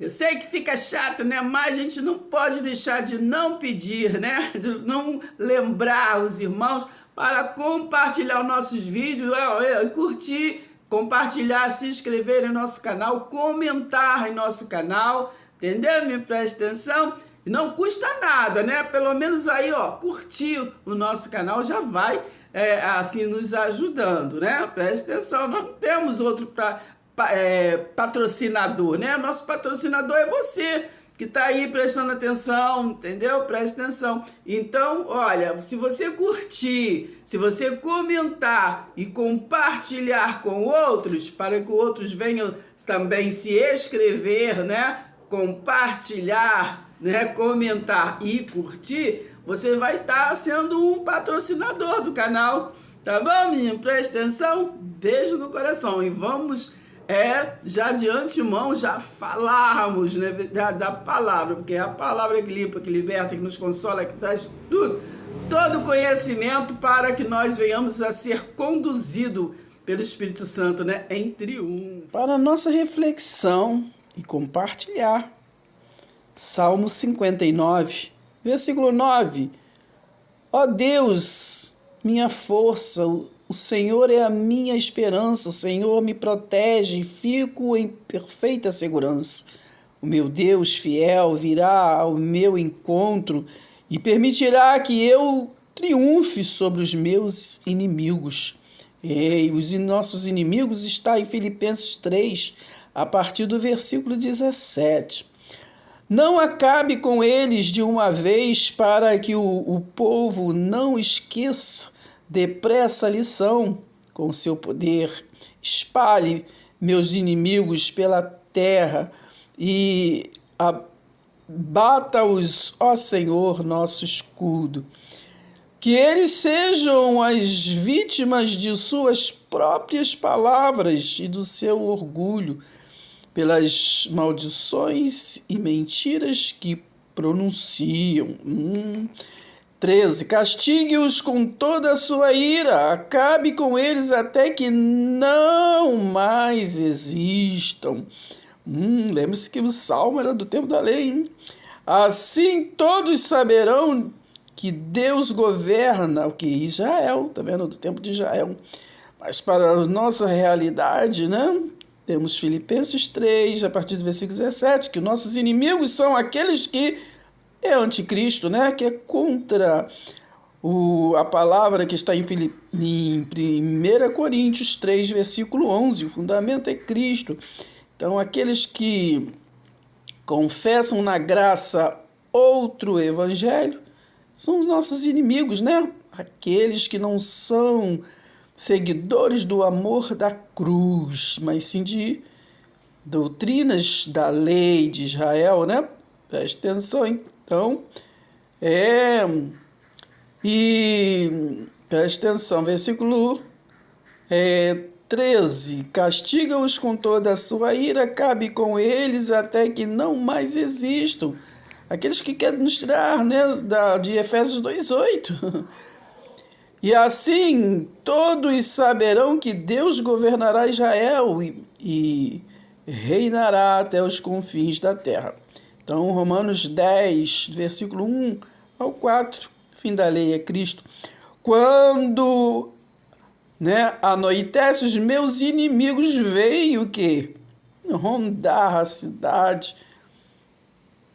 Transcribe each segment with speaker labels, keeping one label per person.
Speaker 1: Eu sei que fica chato, né? Mas a gente não pode deixar de não pedir, né? De não lembrar os irmãos para compartilhar os nossos vídeos, curtir, compartilhar, se inscrever em nosso canal, comentar em nosso canal, entendeu? Me presta atenção. Não custa nada, né? Pelo menos aí, ó, curtir o nosso canal já vai, assim, nos ajudando, né? Presta atenção, nós não temos outro patrocinador, né? Nosso patrocinador é você, que está aí prestando atenção, entendeu? Presta atenção. Então, olha, se você curtir, se você comentar e compartilhar com outros, para que outros venham também se inscrever, né? Compartilhar, né? Comentar e curtir, você vai estar sendo um patrocinador do canal, tá bom, menino? Presta atenção, beijo no coração e vamos já de antemão, já falarmos, né, da palavra, porque é a palavra que limpa, que liberta, que nos consola, que traz tudo, todo conhecimento para que nós venhamos a ser conduzido pelo Espírito Santo, né, em triunfo. Para a nossa reflexão e compartilhar, Salmo 59, versículo 9. Ó Deus, minha força, o Senhor é a minha esperança, o Senhor me protege e fico em perfeita segurança. O meu Deus fiel virá ao meu encontro e permitirá que eu triunfe sobre os meus inimigos. E os nossos inimigos está em Filipenses 3, a partir do versículo 17. Não acabe com eles de uma vez para que o povo não esqueça depressa a lição com seu poder. Espalhe meus inimigos pela terra e abata-os, ó Senhor, nosso escudo. Que eles sejam as vítimas de suas próprias palavras e do seu orgulho, pelas maldições e mentiras que pronunciam. 13. Castigue-os com toda a sua ira, acabe com eles até que não mais existam. Lembre-se que o salmo era do tempo da lei, hein? Assim todos saberão que Deus governa, o que? Israel, tá vendo? Do tempo de Israel. Mas para a nossa realidade, né? Temos Filipenses 3, a partir do versículo 17, que nossos inimigos são aqueles que é anticristo, né? Que é contra a palavra que está em 1 Coríntios 3, versículo 11. O fundamento é Cristo. Então, aqueles que confessam na graça outro evangelho são os nossos inimigos, né? Aqueles que não são seguidores do amor da cruz, mas sim de doutrinas da lei de Israel, né? Preste atenção, então, e preste atenção, versículo 13, castiga-os com toda a sua ira, cabe com eles até que não mais existam. Aqueles que querem nos tirar, né, de Efésios 2:8. E assim todos saberão que Deus governará Israel e reinará até os confins da terra. Então, Romanos 10, versículo 1 ao 4, fim da lei é Cristo. Quando, né, anoitece, os meus inimigos veem o quê? Rondar a cidade,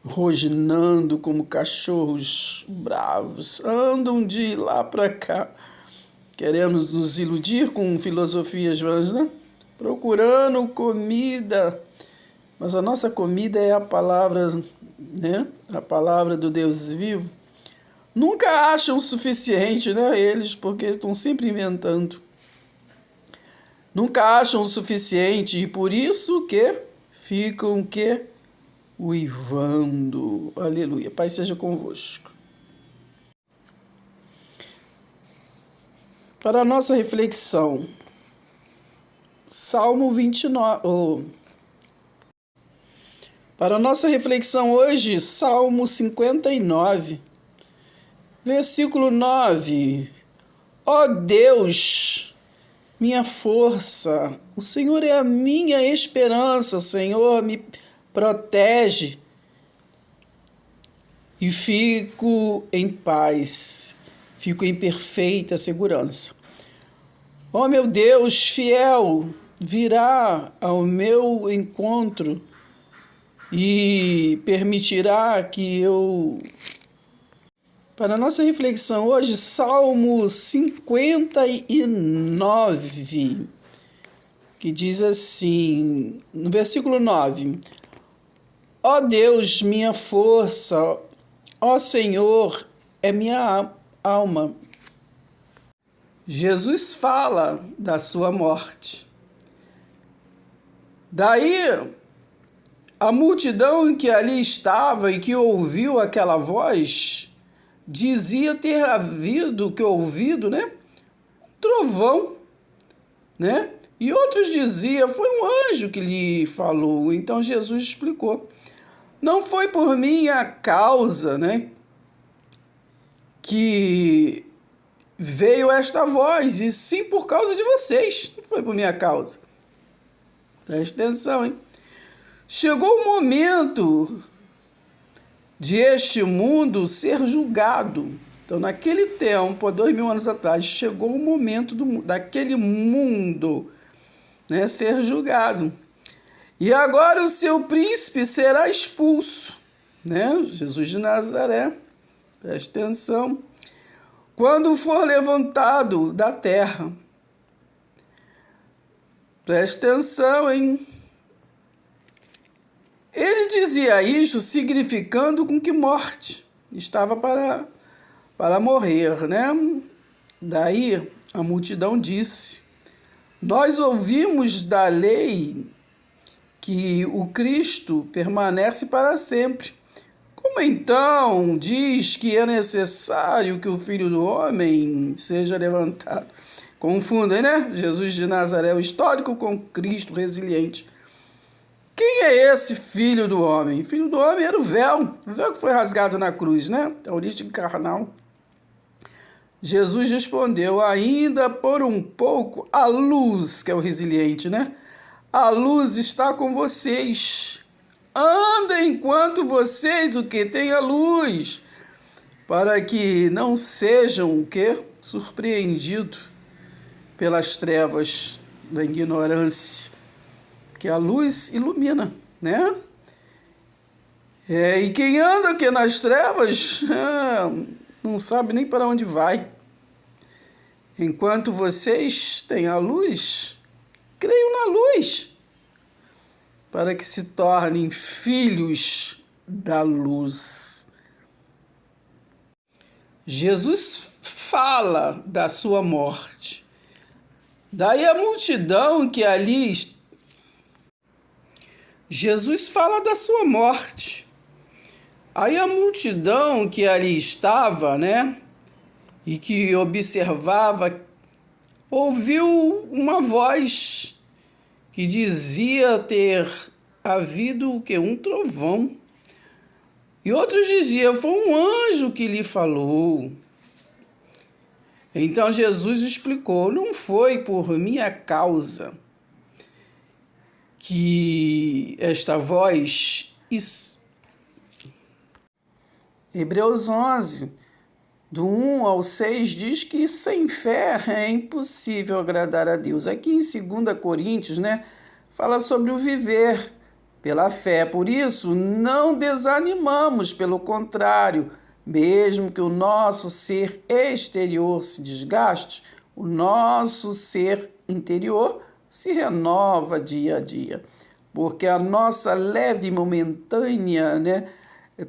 Speaker 1: rosnando como cachorros bravos, andam de lá para cá. Queremos nos iludir com filosofias vãs, né? Procurando comida. Mas a nossa comida é a palavra, né? A palavra do Deus vivo. Nunca acham o suficiente, né? Eles, porque estão sempre inventando. Nunca acham o suficiente e por isso que ficam que uivando. Aleluia. Pai seja convosco. Para a nossa reflexão, Salmo 29. Para a nossa reflexão hoje, Salmo 59, versículo 9. Ó Deus, minha força, o Senhor é a minha esperança, o Senhor me protege e fico em paz, fico em perfeita segurança. Ó meu Deus fiel, virá ao meu encontro e permitirá que eu... Para a nossa reflexão hoje, Salmo 59, que diz assim, no versículo 9: Ó Deus, minha força, ó Senhor, é minha alma. Jesus fala da sua morte. Daí, a multidão que ali estava e que ouviu aquela voz dizia ter ouvido, né, um trovão, né? E outros diziam, foi um anjo que lhe falou. Então Jesus explicou: não foi por minha causa, né, que veio esta voz, e sim por causa de vocês. Não foi por minha causa. Preste atenção, hein? Chegou o momento de este mundo ser julgado. Então, naquele tempo, há 2000 anos atrás, chegou o momento daquele mundo, né, ser julgado. E agora o seu príncipe será expulso, né? Jesus de Nazaré. Preste atenção. Quando for levantado da terra. Preste atenção, hein? Ele dizia isso significando com que morte estava para morrer, né? Daí a multidão disse: nós ouvimos da lei que o Cristo permanece para sempre. Como então diz que é necessário que o Filho do Homem seja levantado? Confundem, né? Jesus de Nazaré, o histórico, com Cristo resiliente. Quem é esse Filho do Homem? Filho do Homem era o véu que foi rasgado na cruz, né? A origem carnal. Jesus respondeu: ainda por um pouco a luz, que é o resiliente, né? A luz está com vocês. Andem enquanto vocês, o que tem a luz, para que não sejam o quê? Surpreendidos pelas trevas da ignorância, que a luz ilumina, né? E quem anda aqui nas trevas não sabe nem para onde vai. Enquanto vocês têm a luz, creiam na luz, para que se tornem filhos da luz. Jesus fala da sua morte. Daí a multidão que ali... Jesus fala da sua morte. Aí a multidão que ali estava, né, e que observava, ouviu uma voz que dizia ter havido o quê? Um trovão. E outros diziam, foi um anjo que lhe falou. Então Jesus explicou, não foi por minha causa que esta voz... Hebreus 11, do 1 ao 6, diz que sem fé é impossível agradar a Deus. Aqui em 2 Coríntios, né, fala sobre o viver pela fé. Por isso, não desanimamos, pelo contrário, mesmo que o nosso ser exterior se desgaste, o nosso ser interior se renova dia a dia. Porque a nossa leve e momentânea, né,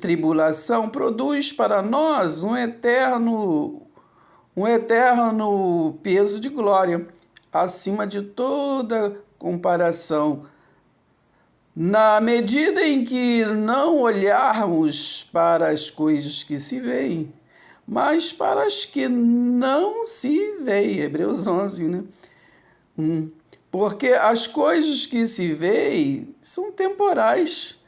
Speaker 1: tribulação produz para nós um eterno peso de glória, acima de toda comparação, na medida em que não olharmos para as coisas que se veem, mas para as que não se veem. Hebreus 11, né? Porque as coisas que se veem são temporais,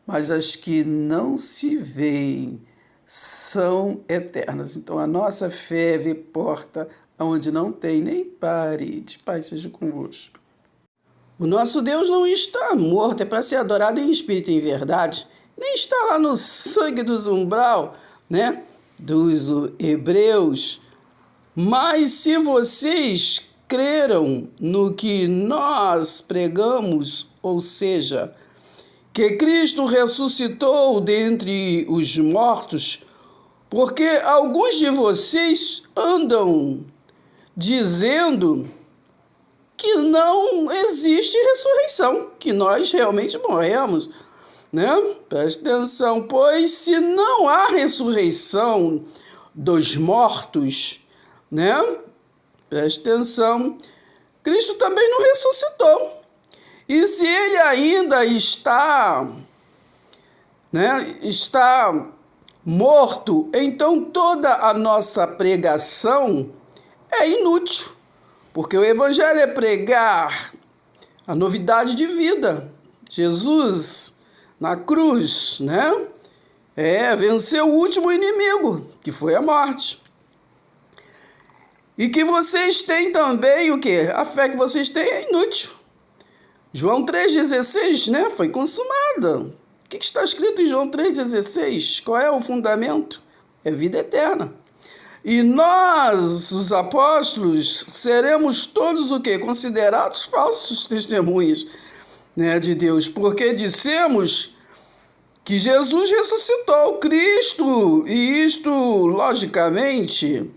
Speaker 1: mas as que não se veem são eternas. Então, a nossa fé vê porta onde não tem nem parede. Pai seja convosco. O nosso Deus não está morto, é para ser adorado em espírito e em verdade. Nem está lá no sangue dos umbral, né? Dos hebreus. Mas se vocês creram no que nós pregamos, ou seja, que Cristo ressuscitou dentre os mortos, porque alguns de vocês andam dizendo que não existe ressurreição, que nós realmente morremos, né? Preste atenção, pois se não há ressurreição dos mortos, né? Preste atenção, Cristo também não ressuscitou. E se ele ainda está, né, está morto, então toda a nossa pregação é inútil, porque o evangelho é pregar a novidade de vida. Jesus na cruz, né? Venceu o último inimigo, que foi a morte. E que vocês têm também o quê? A fé que vocês têm é inútil. João 3,16, né? Foi consumada. O que está escrito em João 3,16? Qual é o fundamento? É vida eterna. E nós, os apóstolos, seremos todos o quê? Considerados falsos testemunhas, né, de Deus, porque dissemos que Jesus ressuscitou Cristo, e isto, logicamente,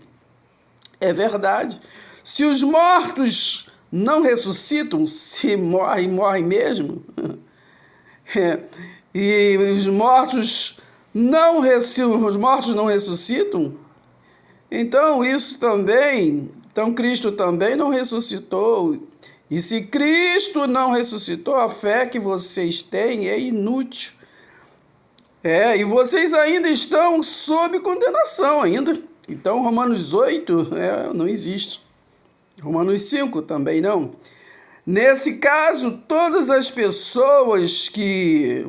Speaker 1: é verdade. Se os mortos não ressuscitam, se morrem mesmo, e os mortos não ressuscitam, então isso também, então Cristo também não ressuscitou. E se Cristo não ressuscitou, a fé que vocês têm é inútil. E vocês ainda estão sob condenação ainda. Então Romanos 8 não existe. Romanos 5 também não. Nesse caso, todas as pessoas que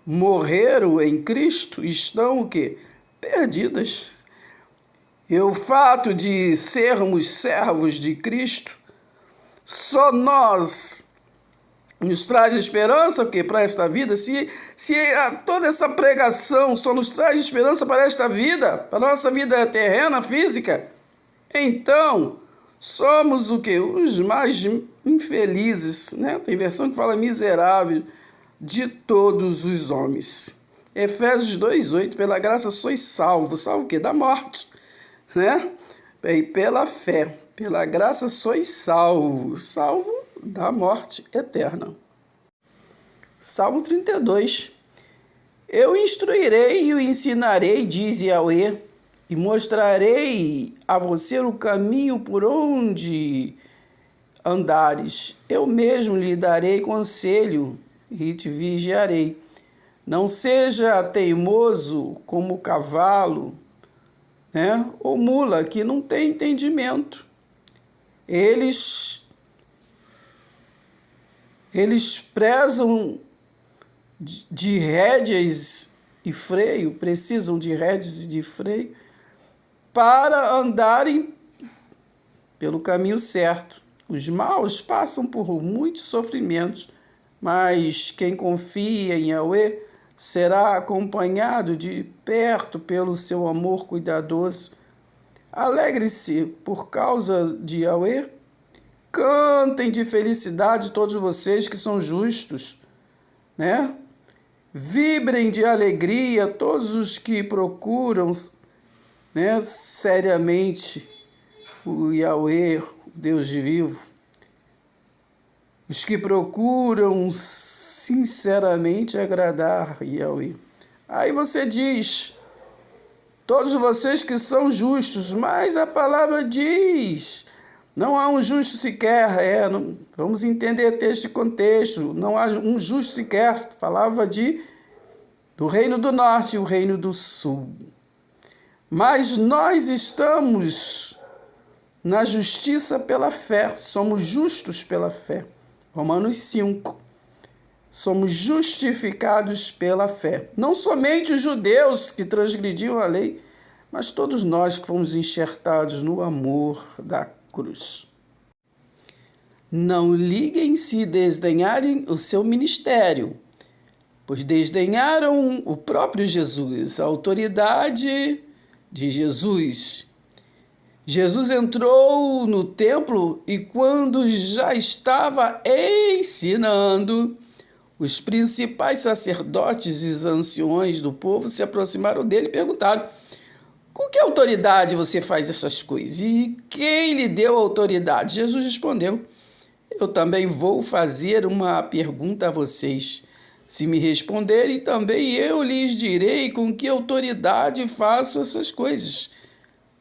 Speaker 1: morreram em Cristo estão o quê? Perdidas. E o fato de sermos servos de Cristo, só nós nos traz esperança para esta vida. Se toda essa pregação só nos traz esperança para esta vida, para a nossa vida terrena, física, então somos o quê? Os mais infelizes, né? Tem versão que fala miserável de todos os homens. Efésios 2,8, pela graça sois salvos. Salvo o quê? Da morte, né? E pela fé, pela graça sois salvos. Salvo da morte eterna. Salmo 32. Eu instruirei e o ensinarei, diz Yahweh, e mostrarei a você o caminho por onde andares. Eu mesmo lhe darei conselho e te vigiarei. Não seja teimoso como o cavalo, né? Ou mula, que não tem entendimento. Eles prezam de rédeas e freio, precisam de rédeas e de freio para andarem pelo caminho certo. Os maus passam por muitos sofrimentos, mas quem confia em Yahweh será acompanhado de perto pelo seu amor cuidadoso. Alegre-se por causa de Yahweh. Cantem de felicidade todos vocês que são justos, né? Vibrem de alegria todos os que procuram, né, seriamente o Yahweh, o Deus vivo. Os que procuram sinceramente agradar Yahweh. Aí você diz, todos vocês que são justos, mas a palavra diz, não há um justo sequer, vamos entender texto e contexto, não há um justo sequer, falava do reino do norte e o reino do sul. Mas nós estamos na justiça pela fé, somos justos pela fé. Romanos 5, somos justificados pela fé. Não somente os judeus que transgrediam a lei, mas todos nós que fomos enxertados no amor da cruz. Não liguem se desdenharem o seu ministério, pois desdenharam o próprio Jesus, a autoridade de Jesus. Jesus entrou no templo e, quando já estava ensinando, os principais sacerdotes e os anciões do povo se aproximaram dele e perguntaram: com que autoridade você faz essas coisas? E quem lhe deu autoridade? Jesus respondeu: eu também vou fazer uma pergunta a vocês. Se me responderem, também eu lhes direi com que autoridade faço essas coisas.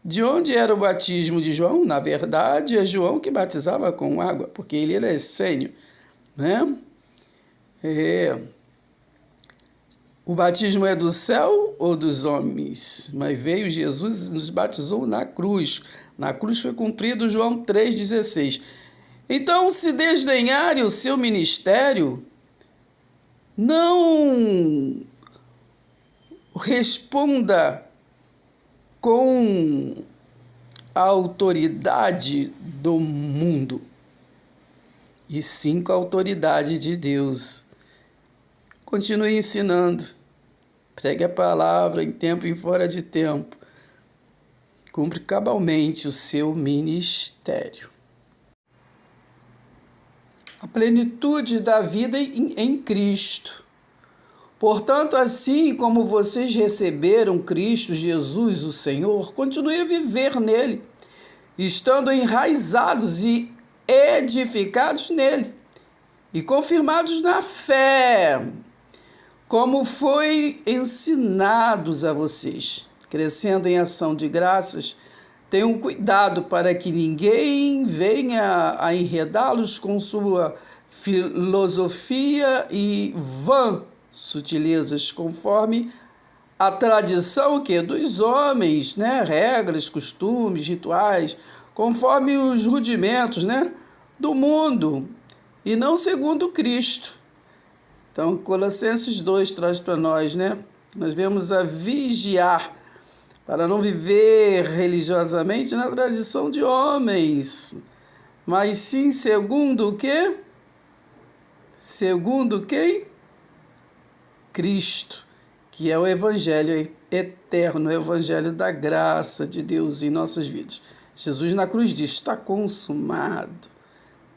Speaker 1: De onde era o batismo de João? Na verdade, é João que batizava com água, porque ele era essênio, né? O batismo é do céu ou dos homens? Mas veio Jesus e nos batizou na cruz. Na cruz foi cumprido João 3,16. Então, se desdenharem o seu ministério, não responda com a autoridade do mundo, e sim com a autoridade de Deus. Continue ensinando, pregue a palavra em tempo e em fora de tempo, cumpre cabalmente o seu ministério. A plenitude da vida em Cristo. Portanto, assim como vocês receberam Cristo Jesus, o Senhor, continue a viver nele, estando enraizados e edificados nele, e confirmados na fé, como foi ensinados a vocês, crescendo em ação de graças. Tenham cuidado para que ninguém venha a enredá-los com sua filosofia e vã sutilezas, conforme a tradição dos homens, né? Regras, costumes, rituais, conforme os rudimentos, né? Do mundo, e não segundo Cristo. Então, Colossenses 2 traz para nós, né? Nós vemos a vigiar, para não viver religiosamente na tradição de homens, mas sim segundo o quê? Segundo quem? Cristo, que é o evangelho eterno, o evangelho da graça de Deus em nossas vidas. Jesus na cruz diz: está consumado.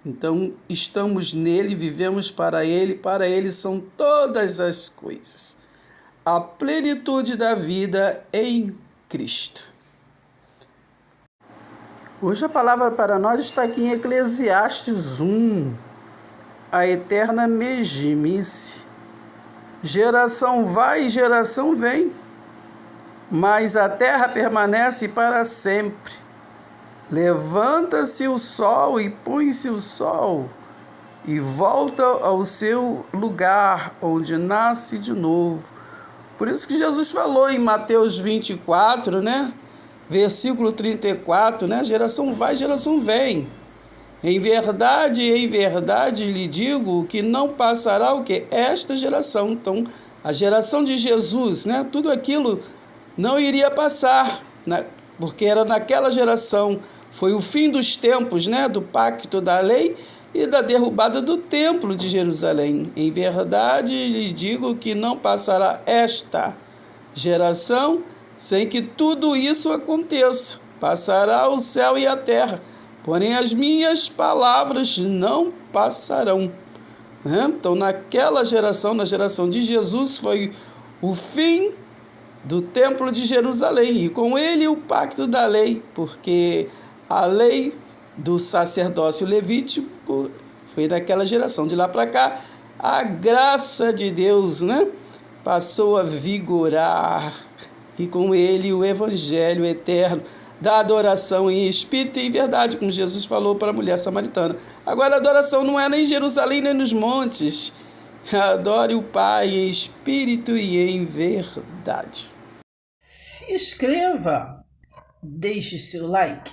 Speaker 1: Então, estamos nele, vivemos para ele são todas as coisas. A plenitude da vida em Cristo. Hoje a palavra para nós está aqui em Eclesiastes 1, a eterna mesmice. Geração vai e geração vem, mas a terra permanece para sempre. Levanta-se o sol e põe-se o sol, e volta ao seu lugar, onde nasce de novo. Por isso que Jesus falou em Mateus 24, né? Versículo 34, né? Geração vai, geração vem. Em verdade lhe digo que não passará o quê? Esta geração. Então, a geração de Jesus, né? Tudo aquilo não iria passar, né? Porque era naquela geração. Foi o fim dos tempos, né? Do pacto da lei e da derrubada do templo de Jerusalém. Em verdade lhe digo que não passará esta geração sem que tudo isso aconteça. Passará o céu e a terra, porém as minhas palavras não passarão. Então, naquela geração, na geração de Jesus, foi o fim do templo de Jerusalém, e com ele o pacto da lei, porque a lei do sacerdócio levítico foi daquela geração. De lá para cá, a graça de Deus, né, passou a vigorar, e com ele o evangelho eterno da adoração em espírito e em verdade, como Jesus falou para a mulher samaritana. Agora, a adoração não é nem em Jerusalém, nem nos montes. Adore o Pai em espírito e em verdade.
Speaker 2: Se inscreva, deixe seu like.